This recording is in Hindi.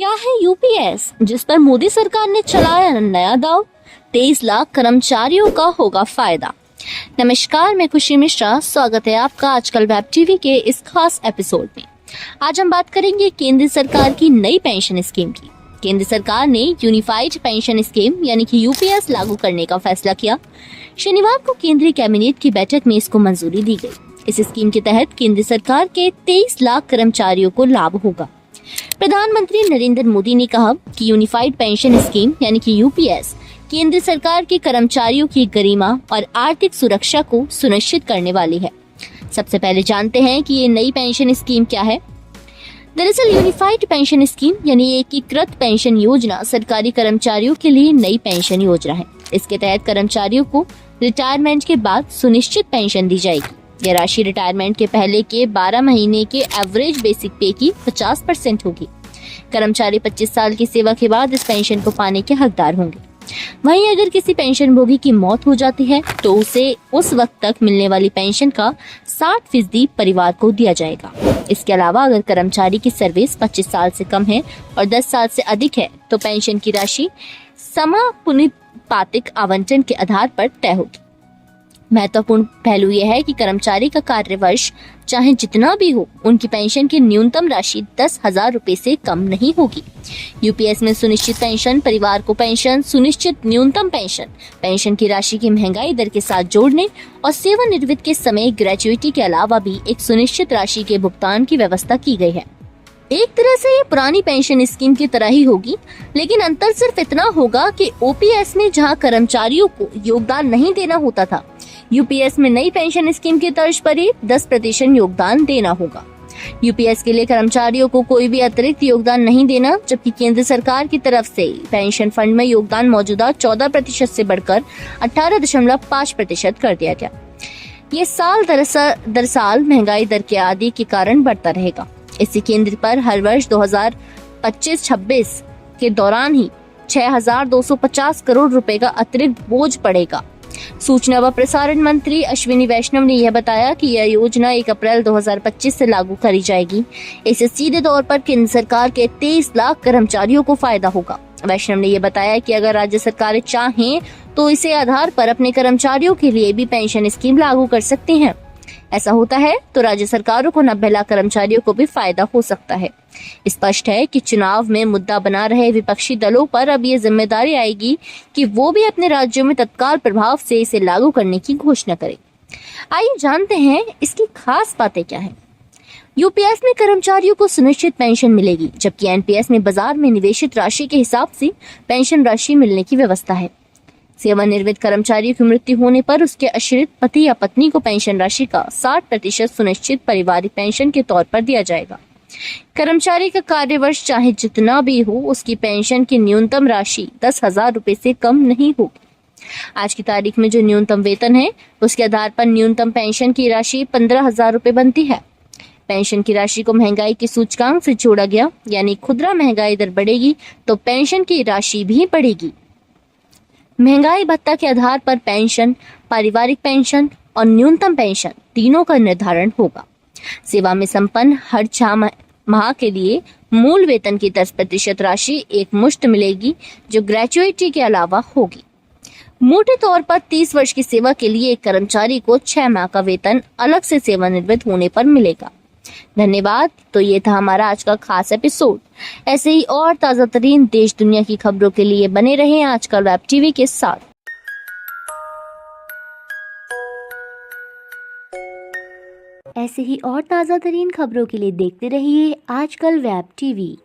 क्या है यूपीएस, जिस पर मोदी सरकार ने चलाया नया दाव? 23 लाख कर्मचारियों का होगा फायदा। नमस्कार, मैं खुशी मिश्रा। स्वागत है आपका आजकल वेब टीवी के इस खास एपिसोड में। आज हम बात करेंगे केंद्र सरकार की नई पेंशन स्कीम की। केंद्र सरकार ने यूनिफाइड पेंशन स्कीम यानी कि यूपीएस लागू करने का फैसला किया। शनिवार को केंद्रीय कैबिनेट की बैठक में इसको मंजूरी दी गई। इस स्कीम के तहत केंद्र सरकार के 23 लाख कर्मचारियों को लाभ होगा। प्रधानमंत्री नरेंद्र मोदी ने कहा कि यूनिफाइड पेंशन स्कीम यानी कि यूपीएस केंद्र सरकार के कर्मचारियों की गरिमा और आर्थिक सुरक्षा को सुनिश्चित करने वाली है। सबसे पहले जानते हैं कि ये नई पेंशन स्कीम क्या है। दरअसल यूनिफाइड पेंशन स्कीम यानी एकीकृत पेंशन योजना सरकारी कर्मचारियों के लिए नई पेंशन योजना है। इसके तहत कर्मचारियों को रिटायरमेंट के बाद सुनिश्चित पेंशन दी जाएगी। यह राशि रिटायरमेंट के पहले के 12 महीने के एवरेज बेसिक पे की 50% होगी। कर्मचारी 25 साल की सेवा के बाद इस पेंशन को पाने के हकदार होंगे। वहीं अगर किसी पेंशनभोगी की मौत हो जाती है तो उसे उस वक्त तक मिलने वाली पेंशन का 60% परिवार को दिया जाएगा। इसके अलावा अगर कर्मचारी की सर्विस 25 साल से कम है और 10 साल से अधिक है तो पेंशन की राशि समानुपातिक आवंटन के आधार पर तय होगी। महत्वपूर्ण पहलू यह है कि कर्मचारी का कार्यवर्ष चाहे जितना भी हो, उनकी पेंशन की न्यूनतम राशि 10,000 रुपए से कम नहीं होगी। यूपीएस में सुनिश्चित पेंशन, परिवार को पेंशन, सुनिश्चित न्यूनतम पेंशन, पेंशन की राशि की महंगाई दर के साथ जोड़ने और सेवानिवृत्ति के समय ग्रेच्युइटी के अलावा भी एक सुनिश्चित राशि के भुगतान की व्यवस्था की गई है। एक तरह से ये पुरानी पेंशन स्कीम की तरह ही होगी, लेकिन अंतर सिर्फ इतना होगा कि ओपीएस में जहां कर्मचारियों को योगदान नहीं देना होता था, यूपीएस में नई पेंशन स्कीम की तर्ज पर ही 10% योगदान देना होगा। यूपीएस के लिए कर्मचारियों को कोई भी अतिरिक्त योगदान नहीं देना, जबकि केंद्र सरकार की तरफ से पेंशन फंड में योगदान मौजूदा 14% से बढ़कर 18.5% कर दिया गया। ये साल दर साल महंगाई दर के आदि के कारण बढ़ता रहेगा। इससे केंद्र पर हर वर्ष 2025-26 के दौरान ही 6,250 करोड़ रुपए का अतिरिक्त बोझ पड़ेगा। सूचना व प्रसारण मंत्री अश्विनी वैष्णव ने यह बताया कि यह योजना 1 अप्रैल 2025 से लागू करी जाएगी। इससे सीधे तौर पर केंद्र सरकार के 23 लाख कर्मचारियों को फायदा होगा। वैष्णव ने यह बताया कि अगर राज्य सरकारें चाहें तो इसे आधार पर अपने कर्मचारियों के लिए भी पेंशन स्कीम लागू कर सकती हैं। ऐसा होता है तो राज्य सरकारों को 90 लाख कर्मचारियों को भी फायदा हो सकता है। स्पष्ट है कि चुनाव में मुद्दा बना रहे विपक्षी दलों पर अब ये जिम्मेदारी आएगी कि वो भी अपने राज्यों में तत्काल प्रभाव से इसे लागू करने की घोषणा करें। आइए जानते हैं इसकी खास बातें क्या है। यूपीएस में कर्मचारियों को सुनिश्चित पेंशन मिलेगी, जबकि एनपीएस में बाजार में निवेशित राशि के हिसाब से पेंशन राशि मिलने की व्यवस्था है। सेवानिवृत्त कर्मचारी की मृत्यु होने पर उसके आश्रित पति या पत्नी को पेंशन राशि का 60% सुनिश्चित पारिवारिक पेंशन के तौर पर दिया जाएगा। कर्मचारी का कार्यवर्ष चाहे जितना भी हो, उसकी पेंशन की न्यूनतम राशि 10,000 रुपए से कम नहीं होगी। आज की तारीख में जो न्यूनतम वेतन है उसके आधार पर न्यूनतम पेंशन की राशि 15,000 रुपए बनती है। पेंशन की राशि को महंगाई के सूचकांक से जोड़ा गया, यानी खुदरा महंगाई दर बढ़ेगी तो पेंशन की राशि भी बढ़ेगी। महंगाई भत्ता के आधार पर पेंशन, पारिवारिक पेंशन और न्यूनतम पेंशन तीनों का निर्धारण होगा। सेवा में संपन्न हर 6 माह के लिए मूल वेतन की 10% राशि एक मुश्त मिलेगी, जो ग्रेच्युइटी के अलावा होगी। मोटे तौर पर 30 वर्ष की सेवा के लिए एक कर्मचारी को 6 माह का वेतन अलग से सेवानिवृत्त होने पर मिलेगा। धन्यवाद। तो ये था हमारा आज का खास एपिसोड। ऐसे ही और ताजा तरीन देश दुनिया की खबरों के लिए बने रहें आजकल वेब टीवी के साथ। ऐसे ही और ताजा तरीन खबरों के लिए देखते रहिए आजकल वेब टीवी।